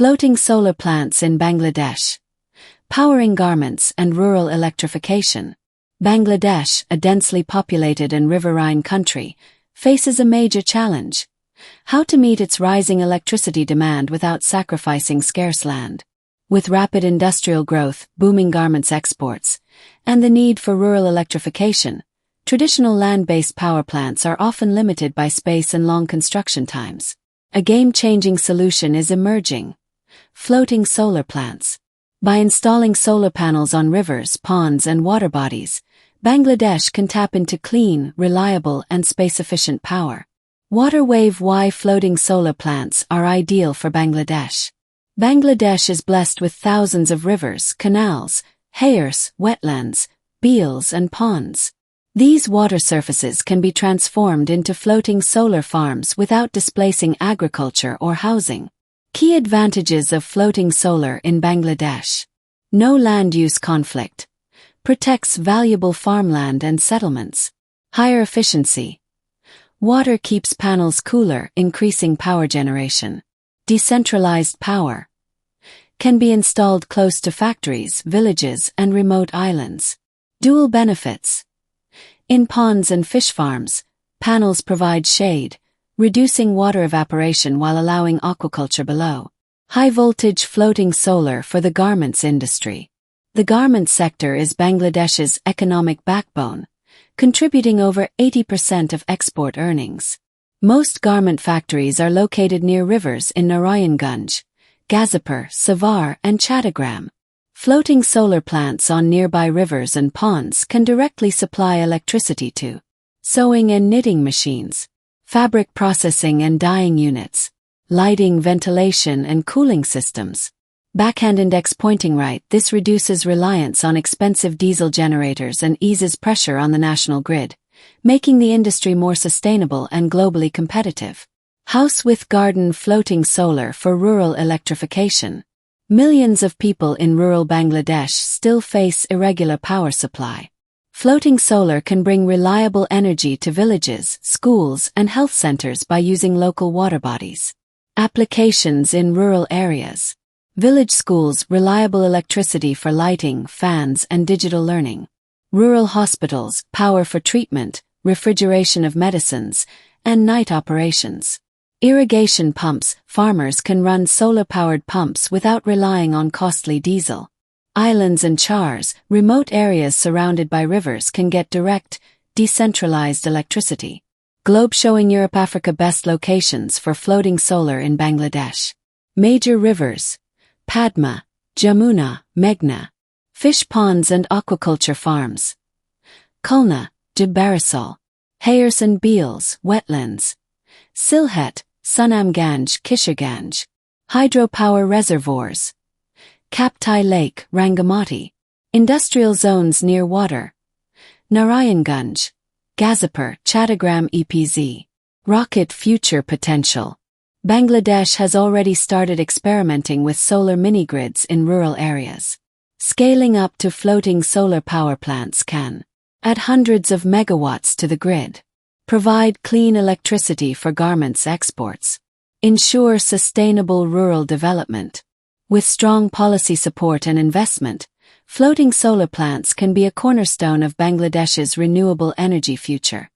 Floating solar plants in Bangladesh. Powering garments and rural electrification. Bangladesh, a densely populated and riverine country, faces a major challenge: how to meet its rising electricity demand without sacrificing scarce land. With rapid industrial growth, booming garments exports, and the need for rural electrification, traditional land-based power plants are often limited by space and long construction times. A game-changing solution is emerging: floating solar plants. By installing solar panels on rivers, ponds, and water bodies, Bangladesh can tap into clean, reliable, and space-efficient power. Why floating solar plants are ideal for Bangladesh. Bangladesh is blessed with thousands of rivers, canals, scarce, wetlands, beels, and ponds. These water surfaces can be transformed into floating solar farms without displacing agriculture or housing. Key advantages of floating solar in Bangladesh: no land use conflict, protects valuable farmland and settlements, higher efficiency, water keeps panels cooler, increasing power generation, decentralized power, can be installed close to factories, villages, and remote islands. Dual benefits: in ponds and fish farms, panels provide shade, reducing water evaporation while allowing aquaculture below. High-voltage floating solar for the garments industry. The garment sector is Bangladesh's economic backbone, contributing over 80% of export earnings. Most garment factories are located near rivers in Narayanganj, Gazipur, Savar, and Chattogram. Floating solar plants on nearby rivers and ponds can directly supply electricity to sewing and knitting machines, fabric processing and dyeing units, lighting, ventilation, and cooling systems. Backhand index pointing right. This reduces reliance on expensive diesel generators and eases pressure on the national grid, making the industry more sustainable and globally competitive. House with garden floating solar for rural electrification. Millions of people in rural Bangladesh still face irregular power supply. Floating solar can bring reliable energy to villages, schools, and health centers by using local water bodies. Applications in rural areas. Village schools, reliable electricity for lighting, fans, and digital learning. Rural hospitals, power for treatment, refrigeration of medicines, and night operations. Irrigation pumps, farmers can run solar-powered pumps without relying on costly diesel. Islands and chars, remote areas surrounded by rivers can get direct, decentralized electricity. Globe showing Europe-Africa best locations for floating solar in Bangladesh. Major rivers: Padma, Jamuna, Meghna. Fish ponds and aquaculture farms: Khulna, Barisal. Scarce and beels, wetlands: Sylhet, Sunamganj, Kisharganj. Hydropower reservoirs: Kaptai Lake, Rangamati. Industrial zones near water: Narayanganj, Gazipur, Chattogram EPZ. Rocket future potential. Bangladesh has already started experimenting with solar mini-grids in rural areas. Scaling up to floating solar power plants can add hundreds of megawatts to the grid, provide clean electricity for garments exports, ensure sustainable rural development. With strong policy support and investment, floating solar plants can be a cornerstone of Bangladesh's renewable energy future.